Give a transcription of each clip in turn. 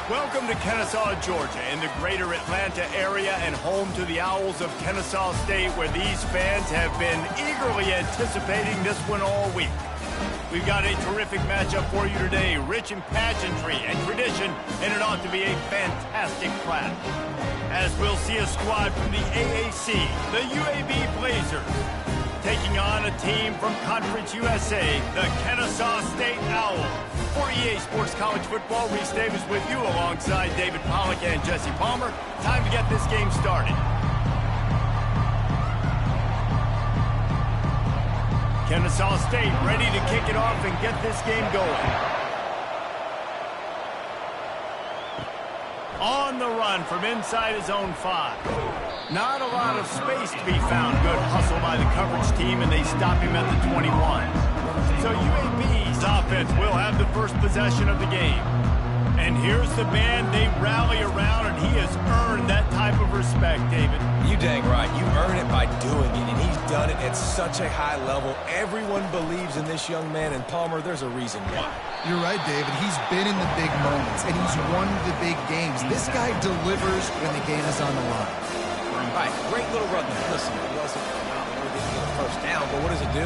Welcome to Kennesaw, Georgia, in the greater Atlanta area and home to the Owls of Kennesaw State, where these fans have been eagerly anticipating this one all week. We've got a terrific matchup for you today, rich in pageantry and tradition, and it ought to be a fantastic clash. As we'll see a squad from the AAC, the UAB Blazers, taking on a team from Conference USA, the Kennesaw State Owls. For EA Sports College Football, Reese Davis with you alongside David Pollack and Jesse Palmer. Time to get this game started. Kennesaw State ready to kick it off and get this game going. On the run from inside his own 5. Not a lot of space to be found. Good hustle by the coverage team, and they stop him at the 21. So UAB's offense will have the first possession of the game. And here's the man they rally around, and he has earned that type of respect, David. You dang right. You earn it by doing it, and he's done it at such a high level. Everyone believes in this young man, and Palmer, there's a reason why. You're right, David. He's been in the big moments, and he's won the big games. This guy delivers when the game is on the line. All right, great little run there. Listen, he wasn't didn't get a first down, but what does it do?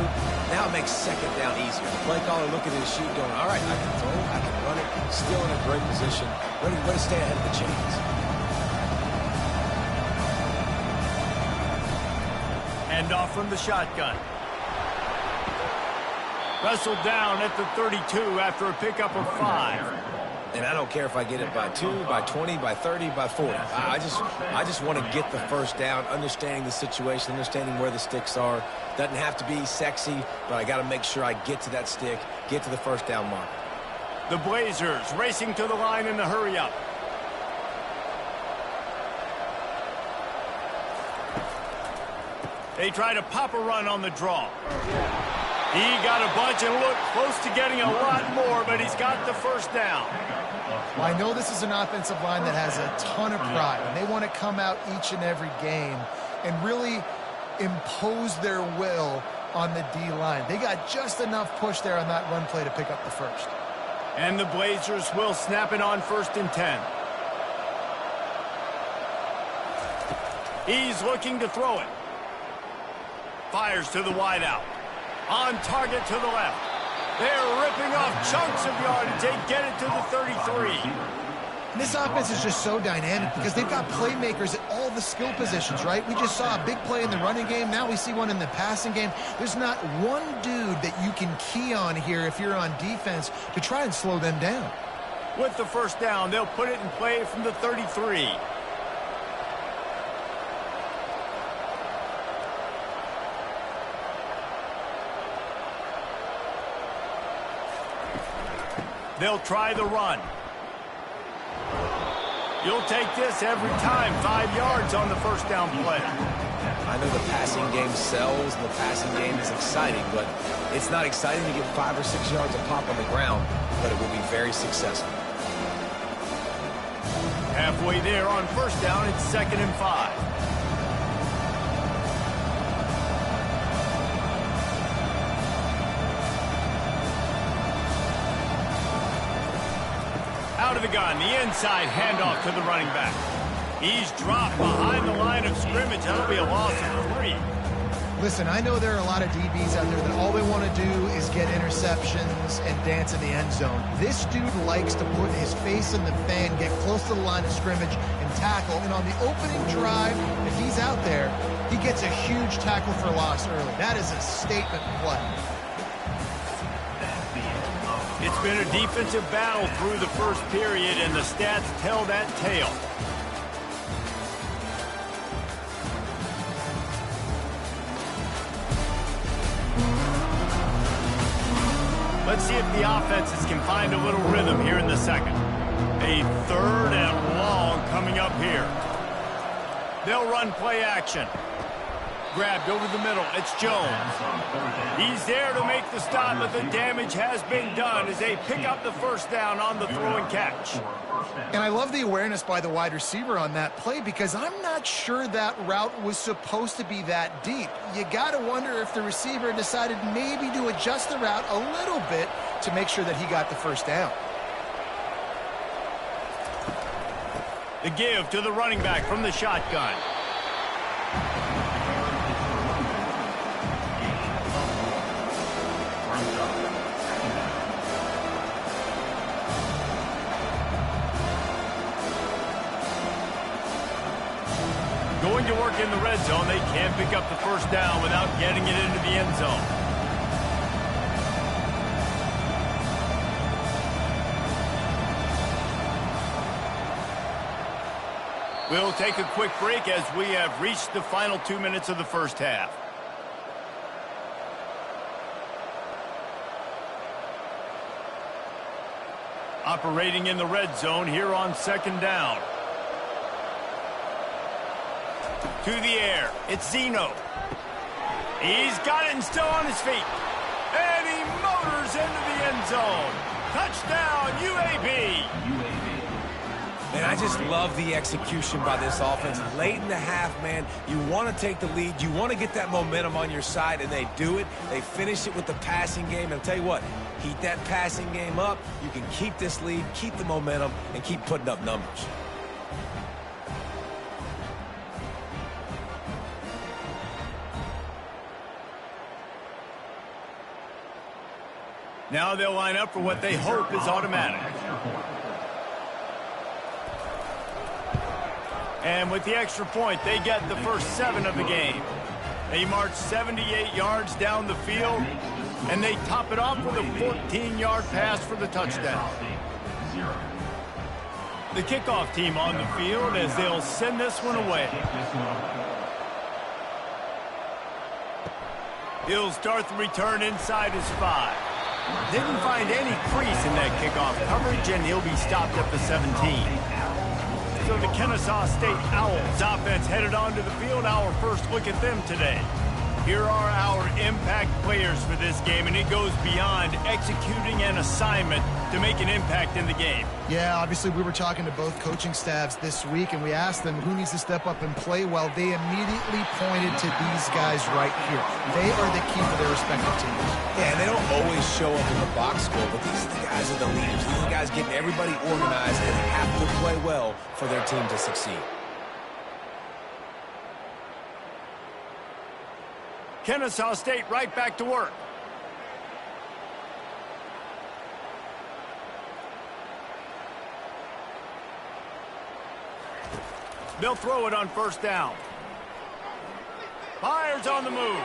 Now it makes second down easier. The play caller looking at his sheet going, all right, I can throw, I can run it, still in a great position, ready to stay ahead of the chains. Hand off from the shotgun. Wrestled down at the 32 after a pickup of 5. And I don't care if I get it by 2, by 20, by 30, by 40. I just want to get the first down, understanding the situation, understanding where the sticks are. Doesn't have to be sexy, but I got to make sure I get to that stick, get to the first down mark. The Blazers racing to the line in the hurry-up. They try to pop a run on the draw. He got a bunch and looked close to getting a lot more, but he's got the first down. Well, I know this is an offensive line that has a ton of pride, and they want to come out each and every game and really impose their will on the D-line. They got just enough push there on that run play to pick up the first. And the Blazers will snap it on 1st and 10. He's looking to throw it. Fires to the wideout. On target to the left. They're ripping off chunks of yardage. They get it to the 33. This offense is just so dynamic because they've got playmakers at all the skill positions, right? We just saw a big play in the running game. Now we see one in the passing game. There's not one dude that you can key on here if you're on defense to try and slow them down. With the first down, they'll put it in play from the 33. They'll try the run. You'll take this every time. 5 yards on the first down play. I know the passing game sells, and the passing game is exciting, but it's not exciting to get 5 or 6 yards of pop on the ground, but it will be very successful. Halfway there on first down, it's 2nd and 5. Out of the gun, the inside handoff to the running back. He's dropped behind the line of scrimmage. That'll be a loss of 3. Listen, I know there are a lot of DBs out there that all they want to do is get interceptions and dance in the end zone. This dude likes to put his face in the fan, get close to the line of scrimmage, and tackle. And on the opening drive, if he's out there, he gets a huge tackle for loss early. That is a statement play. It's been a defensive battle through the first period, and the stats tell that tale. Let's see if the offenses can find a little rhythm here in the second. A 3rd and long coming up here. They'll run play action. Grabbed over the middle. It's Jones. He's there to make the stop, but the damage has been done as they pick up the first down on the throw and catch. And I love the awareness by the wide receiver on that play because I'm not sure that route was supposed to be that deep. You got to wonder if the receiver decided maybe to adjust the route a little bit to make sure that he got the first down. The give to the running back from the shotgun. Going to work in the red zone, they can't pick up the first down without getting it into the end zone. We'll take a quick break as we have reached the final 2 minutes of the first half. Operating in the red zone here on second down. To the air, it's Zeno. He's got it and still on his feet. And he motors into the end zone. Touchdown, UAB. Man, I just love the execution by this offense. Late in the half, man, you want to take the lead. You want to get that momentum on your side, and they do it. They finish it with the passing game. And I'll tell you what, heat that passing game up. You can keep this lead, keep the momentum, and keep putting up numbers. Now they'll line up for what they hope is automatic. And with the extra point, they get the first 7 of the game. They march 78 yards down the field, and they top it off with a 14-yard pass for the touchdown. The kickoff team on the field as they'll send this one away. He'll start the return inside his 5. Didn't find any crease in that kickoff coverage, and he'll be stopped at the 17. So the Kennesaw State Owls offense headed onto the field. Our first look at them today. Here are our impact players for this game, and it goes beyond executing an assignment to make an impact in the game. Yeah, obviously we were talking to both coaching staffs this week, and we asked them who needs to step up and play well. They immediately pointed to these guys right here. They are the key for their respective teams. Yeah, and they don't always show up in the box score, but these are the guys that are the leaders. These are the guys getting everybody organized and have to play well for their team to succeed. Kennesaw State right back to work. They'll throw it on first down. Fires on the move.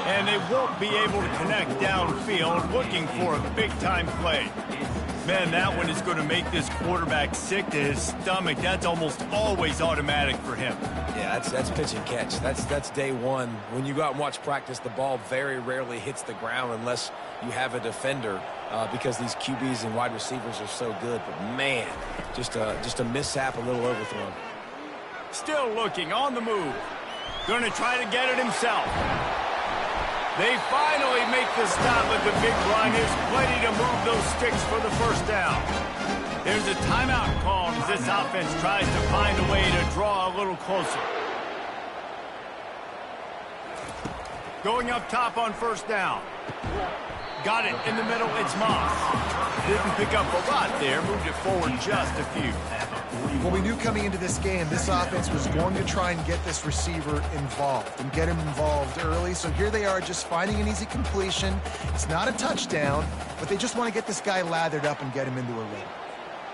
And they won't be able to connect downfield, looking for a big-time play. Man, that one is going to make this quarterback sick to his stomach. That's almost always automatic for him. Yeah, that's pitch and catch. That's day one. When you go out and watch practice, the ball very rarely hits the ground unless you have a defender because these QBs and wide receivers are so good. But, man, just a mishap, a little overthrown. Still looking on the move. Going to try to get it himself. They finally make the stop at the big run. There's plenty to move those sticks for the first down. There's a timeout called as this offense tries to find a way to draw a little closer. Going up top on first down. Got it in the middle. It's Moss. Didn't pick up a lot there. Moved it forward just a few. Well, we knew coming into this game, this offense was going to try and get this receiver involved and get him involved early. So here they are just finding an easy completion. It's not a touchdown, but they just want to get this guy lathered up and get him into a rhythm.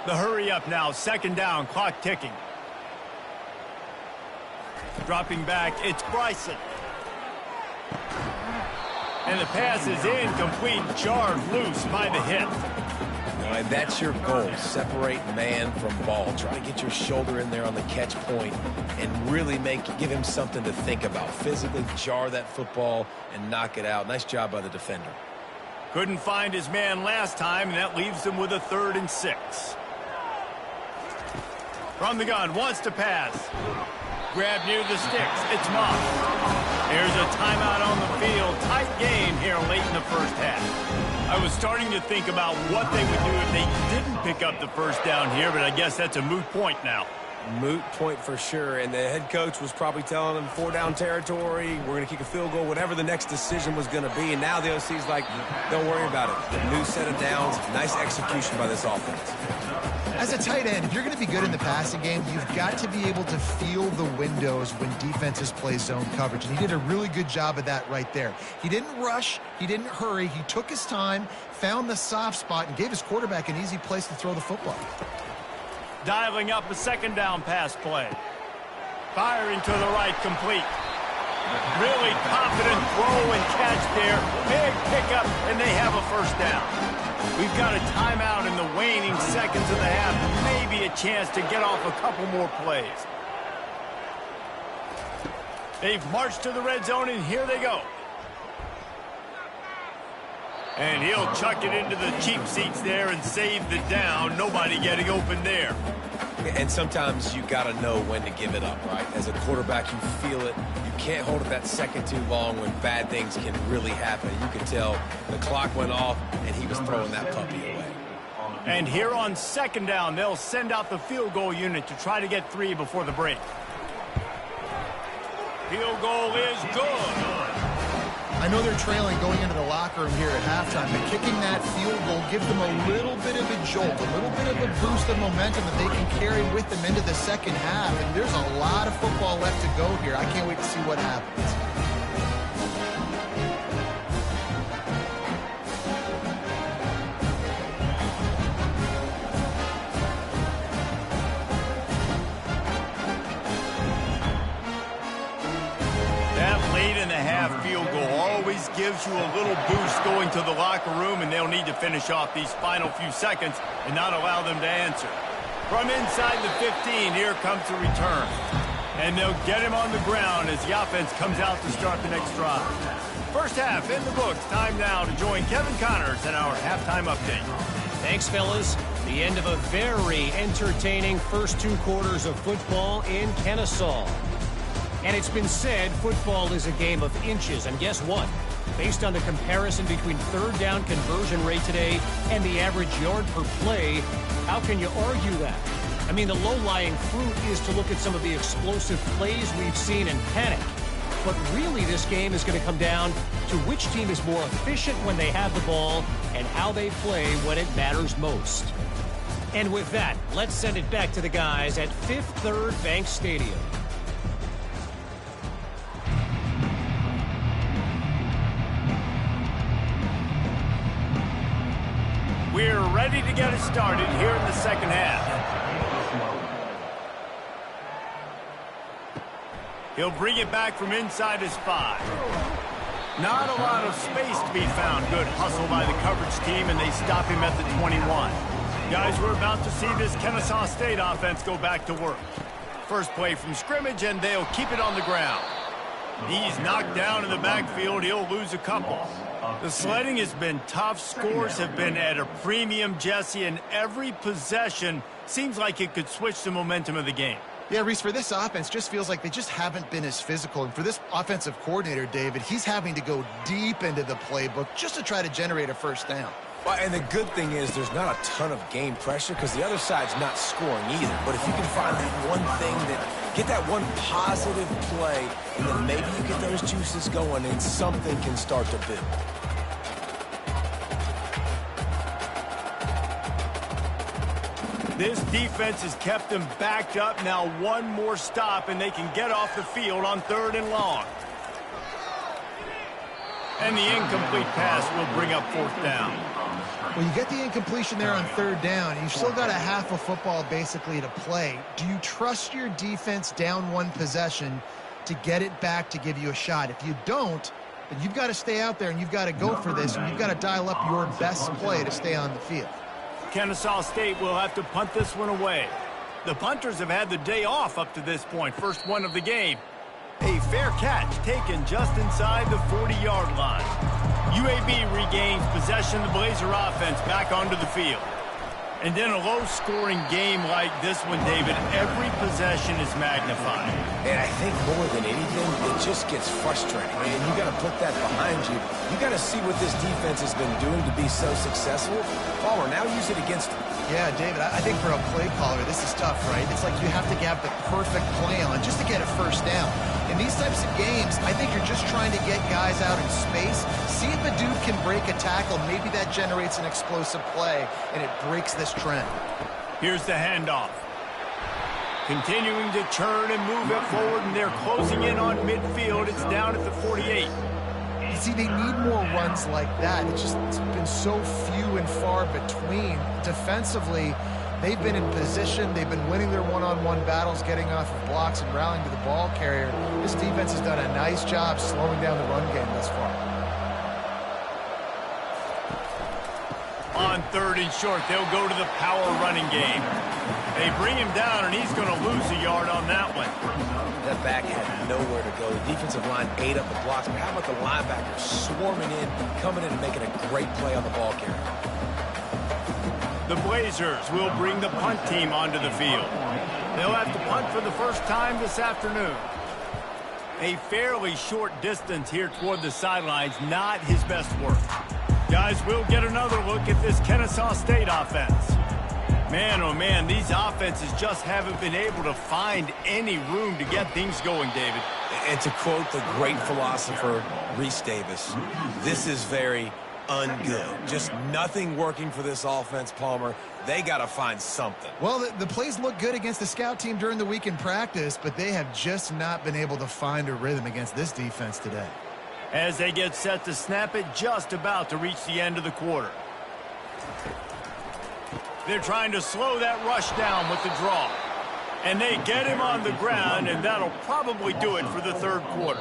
The hurry up now, second down, clock ticking. Dropping back, it's Bryson. And the pass is incomplete, jarred loose by the hit. And that's your goal, separate man from ball. Try to get your shoulder in there on the catch point and really give him something to think about. Physically jar that football and knock it out. Nice job by the defender. Couldn't find his man last time, and that leaves him with a 3rd and 6. From the gun, wants to pass. Grab near the sticks, it's Moss. There's a timeout on the field. Tight game here late in the first half. I was starting to think about what they would do if they didn't pick up the first down here, but I guess that's a moot point now. Moot point for sure, and the head coach was probably telling them 4-down territory, we're going to kick a field goal, whatever the next decision was going to be, and now the OC's like, don't worry about it. New set of downs, nice execution by this offense. As a tight end, if you're going to be good in the passing game, you've got to be able to feel the windows when defenses play zone coverage, and he did a really good job of that right there. He didn't rush, he didn't hurry, he took his time, found the soft spot, and gave his quarterback an easy place to throw the football. Dialing up a second down pass play. Firing to the right, complete. Really confident throw and catch there. Big pickup, and they have a first down. We've got a timeout in the waning seconds of the half. Maybe a chance to get off a couple more plays. They've marched to the red zone, and here they go. And he'll chuck it into the cheap seats there and save the down. Nobody getting open there. And sometimes you got to know when to give it up, right? As a quarterback, you feel it. You can't hold it that second too long when bad things can really happen. You can tell the clock went off, and he was throwing that puppy away. And here on second down, they'll send out the field goal unit to try to get 3 before the break. Field goal is good. I know they're trailing going into the locker room here at halftime, but kicking that field goal gives them a little bit of a jolt, a little bit of a boost of momentum that they can carry with them into the second half. And there's a lot of football left to go here. I can't wait to see what happens. Field goal always gives you a little boost going to the locker room, and they'll need to finish off these final few seconds and not allow them to answer. From inside the 15, here comes the return. And they'll get him on the ground as the offense comes out to start the next drive. First half in the books. Time now to join Kevin Connors in our halftime update. Thanks, fellas. The end of a very entertaining first 2 quarters of football in Kennesaw. And it's been said football is a game of inches. And guess what? Based on the comparison between third down conversion rate today and the average yard per play, how can you argue that? I mean, the low-lying fruit is to look at some of the explosive plays we've seen and panic. But really, this game is going to come down to which team is more efficient when they have the ball and how they play when it matters most. And with that, let's send it back to the guys at Fifth Third Bank Stadium. We're ready to get it started here in the second half. He'll bring it back from inside his 5. Not a lot of space to be found. Good hustle by the coverage team, and they stop him at the 21. Guys, we're about to see this Kennesaw State offense go back to work. First play from scrimmage, and they'll keep it on the ground. He's knocked down in the backfield. He'll lose a couple. The sledding has been tough. Scores have been at a premium, Jesse, and every possession seems like it could switch the momentum of the game. Yeah, Reese, for this offense, just feels like they just haven't been as physical. And for this offensive coordinator, David, he's having to go deep into the playbook just to try to generate a first down. Well, and the good thing is there's not a ton of game pressure because the other side's not scoring either. But if you can find that one thing get that one positive play, and then maybe you get those juices going and something can start to build. This defense has kept them backed up. Now one more stop, and they can get off the field on 3rd and long. And the incomplete pass will bring up 4th down. Well, you get the incompletion there on 3rd down. You've still got a half of football basically to play. Do you trust your defense down 1 possession to get it back to give you a shot? If you don't, then you've got to stay out there and you've got to go for this, and you've got to dial up your best play to stay on the field. Kennesaw State will have to punt this one away. The punters have had the day off up to this point. First one of the game. A fair catch taken just inside the 40-yard line. UAB regains possession. The Blazer offense back onto the field. And then a low-scoring game like this one, David, every possession is magnified. And I think more than anything, it just gets frustrating. And you got to put that behind you. You got to see what this defense has been doing to be so successful. Palmer, now use it against him. Yeah, David, I think for a play caller, this is tough, right? It's like you have to have the perfect play on just to get a first down. In these types of games, I think you're just trying to get guys out in space, see if a dude can break a tackle. Maybe that generates an explosive play, and it breaks this trend. Here's the handoff. Continuing to turn and move it forward, and they're closing in on midfield. It's down at the 48. You see, they need more runs like that. It's been so few and far between. Defensively, they've been in position. They've been winning their one-on-one battles, getting off of blocks and rallying to the ball carrier. This defense has done a nice job slowing down the run game thus far. On 3rd and short, they'll go to the power running game. They bring him down, and he's going to lose a yard on that one. That back had nowhere to go. The defensive line ate up the blocks, but how about the linebackers swarming in, coming in and making a great play on the ball carrier? The Blazers will bring the punt team onto the field. They'll have to punt for the first time this afternoon. A fairly short distance here toward the sidelines, not his best work. Guys, we'll get another look at this Kennesaw State offense. Man, oh man, these offenses just haven't been able to find any room to get things going, David. And to quote the great philosopher, Reese Davis, this is very ungood. Just nothing working for this offense, Palmer. They got to find something. Well, the plays look good against the scout team during the week in practice, but they have just not been able to find a rhythm against this defense today. As they get set to snap it, just about to reach the end of the quarter. They're trying to slow that rush down with the draw. And they get him on the ground, and that'll probably do it for the 3rd quarter.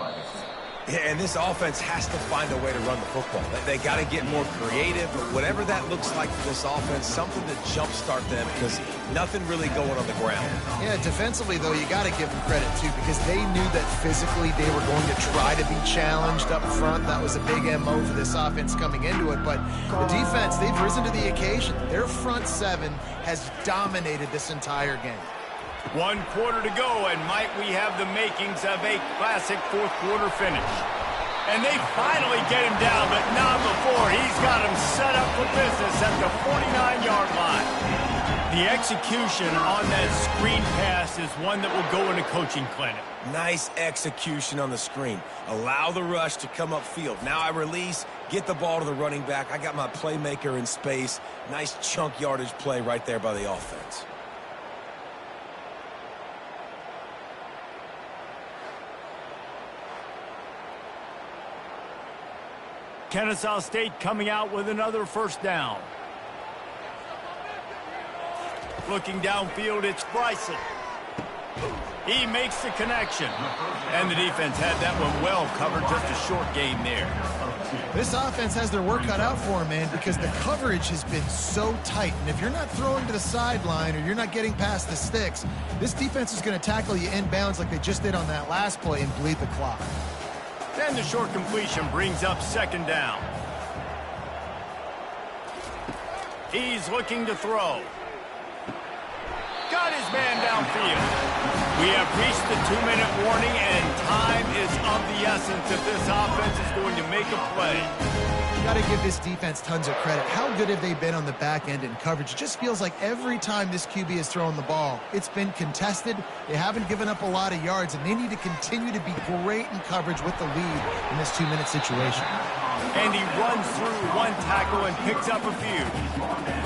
Yeah, and this offense has to find a way to run the football. They got to get more creative, but whatever that looks like for this offense, something to jumpstart them because nothing really going on the ground. Yeah, defensively, though, you got to give them credit, too, because they knew that physically they were going to try to be challenged up front. That was a big MO for this offense coming into it, but the defense, they've risen to the occasion. Their front seven has dominated this entire game. 1 quarter to go, and might we have the makings of a classic 4th quarter finish. And they finally get him down, but not before. He's got him set up for business at the 49-yard line. The execution on that screen pass is one that will go in a coaching clinic. Nice execution on the screen. Allow the rush to come upfield. Now I release, get the ball to the running back. I got my playmaker in space. Nice chunk yardage play right there by the offense. Kennesaw State coming out with another first down. Looking downfield, it's Bryson. He makes the connection. And the defense had that one well covered, just a short gain there. This offense has their work cut out for them, man, because the coverage has been so tight. And if you're not throwing to the sideline or you're not getting past the sticks, this defense is going to tackle you inbounds like they just did on that last play and bleed the clock. Then the short completion brings up 2nd down. He's looking to throw. Got his man downfield. We have reached the 2-minute warning, and time is of the essence if this offense is going to make a play. You got to give this defense tons of credit. How good have they been on the back end in coverage? It just feels like every time this QB has thrown the ball, it's been contested. They haven't given up a lot of yards, and they need to continue to be great in coverage with the lead in this 2-minute situation. And he runs through 1 tackle and picks up a few.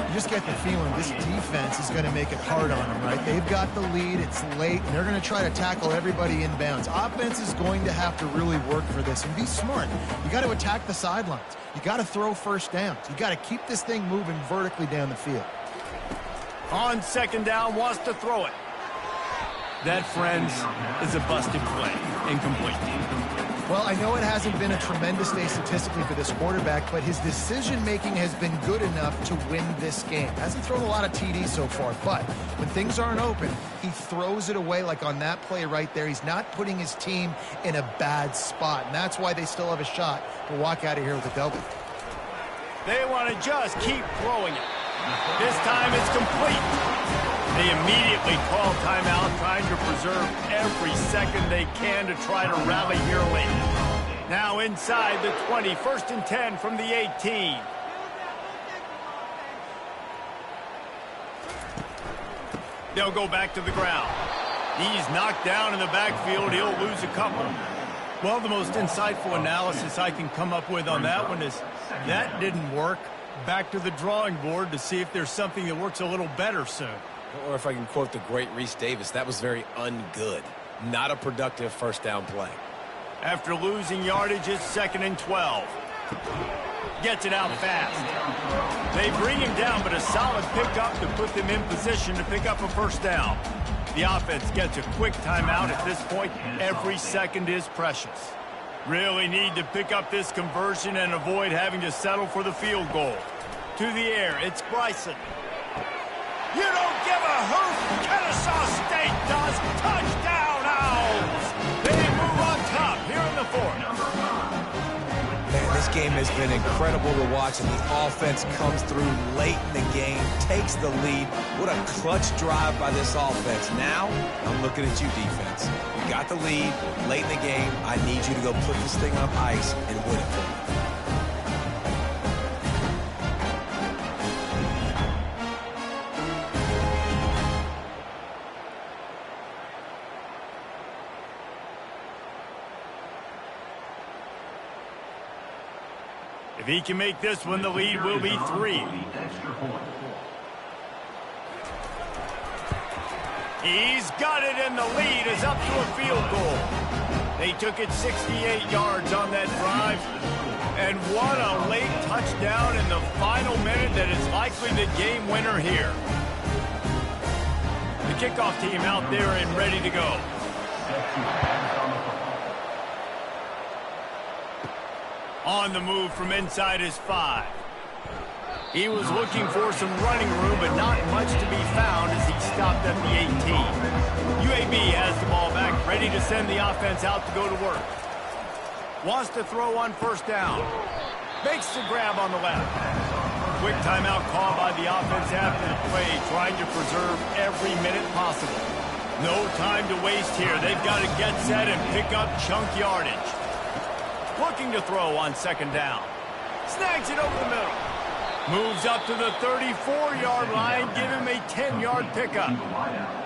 You just get the feeling this defense is going to make it hard on them, right? They've got the lead, it's late, and they're going to try to tackle everybody inbounds. Offense is going to have to really work for this and be smart. You got to attack the sidelines. You got to throw first downs. You got to keep this thing moving vertically down the field. On 2nd down, wants to throw it. That, friends, is a busted play. Incomplete. Well, I know it hasn't been a tremendous day statistically for this quarterback, but his decision-making has been good enough to win this game. Hasn't thrown a lot of TDs so far, but when things aren't open, he throws it away like on that play right there. He's not putting his team in a bad spot, and that's why they still have a shot to walk out of here with a W. They want to just keep throwing it. This time it's complete. They immediately call timeout, trying to preserve every second they can to try to rally here late. Now inside the 20, 1st and 10 from the 18. They'll go back to the ground. He's knocked down in the backfield. He'll lose a couple. Well, the most insightful analysis I can come up with on that one is that didn't work. Back to the drawing board to see if there's something that works a little better soon. Or if I can quote the great Reese Davis, that was very ungood. Not a productive first down play. After losing yardage, it's 2nd and 12. Gets it out fast. They bring him down, but a solid pickup to put them in position to pick up a first down. The offense gets a quick timeout at this point. Every second is precious. Really need to pick up this conversion and avoid having to settle for the field goal. To the air, it's Bryson. You don't give a hoot. Kennesaw State does. Touchdown, Owls. They move on top here in the 4th. Man, this game has been incredible to watch, and the offense comes through late in the game, takes the lead. What a clutch drive by this offense. Now, I'm looking at you, defense. You got the lead late in the game. I need you to go put this thing on ice and win it for me. If he can make this one, the lead will be 3. He's got it, and the lead is up to a field goal. They took it 68 yards on that drive. And what a late touchdown in the final minute that is likely the game winner here. The kickoff team out there and ready to go. On the move from inside his 5. He was looking for some running room, but not much to be found as he stopped at the 18. UAB has the ball back, ready to send the offense out to go to work. Wants to throw on first down. Makes the grab on the left. Quick timeout call by the offense after the play, trying to preserve every minute possible. No time to waste here. They've got to get set and pick up chunk yardage. Looking to throw on 2nd down. Snags it over the middle. Moves up to the 34-yard line, give him a 10-yard pickup.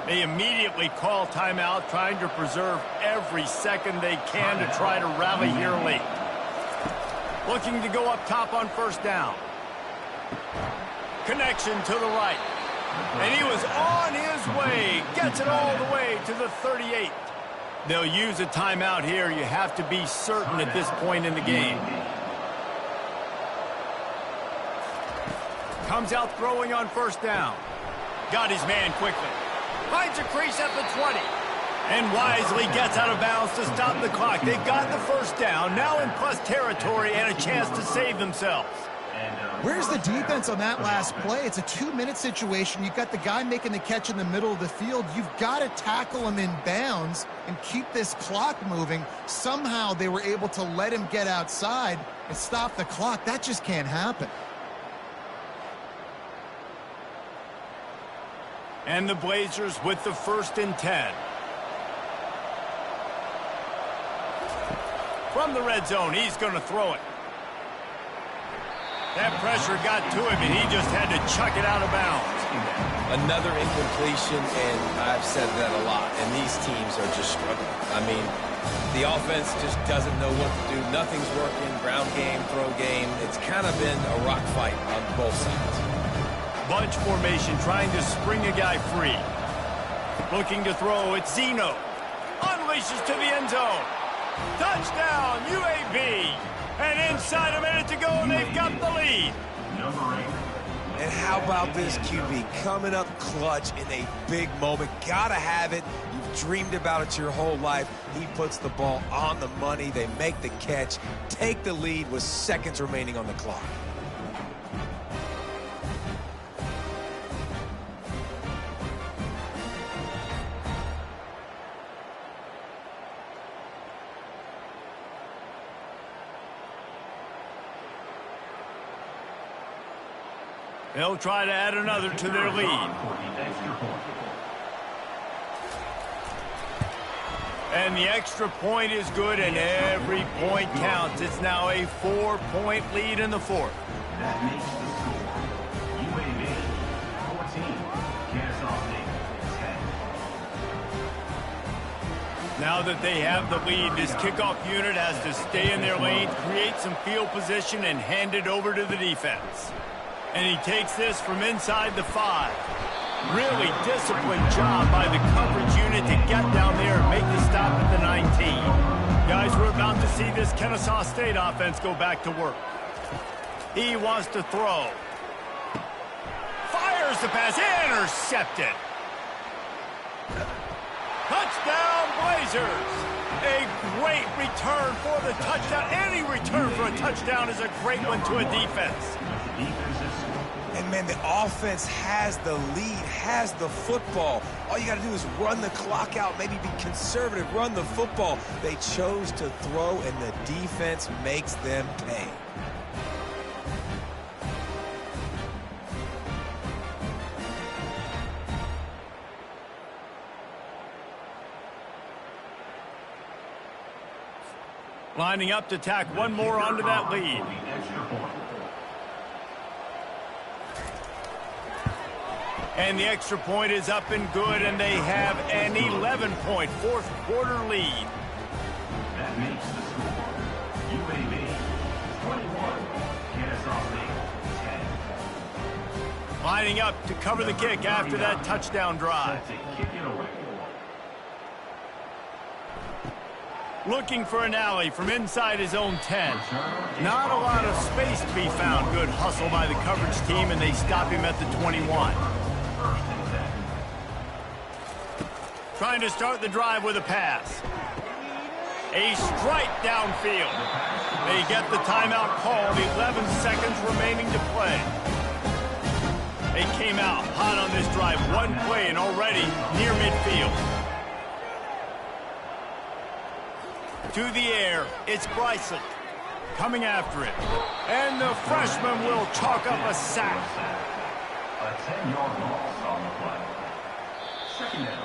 They immediately call timeout, trying to preserve every second they can to try to rally here late. Looking to go up top on first down. Connection to the right. And he was on his way. Gets it all the way to the 38. They'll use a timeout here. You have to be certain at this point in the game. Comes out throwing on first down. Got his man quickly. Finds a crease at the 20. And wisely gets out of bounds to stop the clock. They got the first down. Now in plus territory and a chance to save themselves. Where's the defense on that last play? It's a 2-minute situation. You've got the guy making the catch in the middle of the field. You've got to tackle him in bounds and keep this clock moving. Somehow they were able to let him get outside and stop the clock. That just can't happen. And the Blazers with the 1st and 10. From the red zone, he's going to throw it. That pressure got to him, and he just had to chuck it out of bounds. Another incompletion, and I've said that a lot, and these teams are just struggling. I mean, the offense just doesn't know what to do. Nothing's working. Ground game, throw game. It's kind of been a rock fight on both sides. Bunch formation, trying to spring a guy free. Looking to throw, it's Zeno. Unleashes to the end zone. Touchdown, UAB. And inside a minute to go, and they've got the lead. And how about this QB coming up clutch in a big moment? Gotta have it. You've dreamed about it your whole life. He puts the ball on the money. They make the catch, take the lead with seconds remaining on the clock. They'll try to add another to their lead. And the extra point is good, and every point counts. It's now a 4-point lead in the fourth. That makes the score UAB 14, Kennesaw State 10. Now that they have the lead, this kickoff unit has to stay in their lane, create some field position, and hand it over to the defense. And he takes this from inside the 5. Really disciplined job by the coverage unit to get down there and make the stop at the 19. Guys, we're about to see this Kennesaw State offense go back to work. He wants to throw. Fires the pass, intercepted. Touchdown, Blazers. A great return for the touchdown. Any return for a touchdown is a great one to a defense. And, man, the offense has the lead, has the football. All you got to do is run the clock out, maybe be conservative, run the football. They chose to throw, and the defense makes them pay. Lining up to tack one more onto that lead. And the extra point is up and good, and they have an 11-point fourth-quarter lead. That makes the score UAB 21, Kennesaw State 10. Lining up to cover the kick after that touchdown drive. Set to kick it away. Looking for an alley from inside his own 10. Not a lot of space to be found. Good hustle by the coverage team, and they stop him at the 21. Trying to start the drive with a pass. A strike downfield. They get the timeout called. 11 seconds remaining to play. They came out hot on this drive. One play and already near midfield. To the air, it's Bryson coming after it. And the freshman will chalk up a sack. A 10-yard loss on the play. Second down.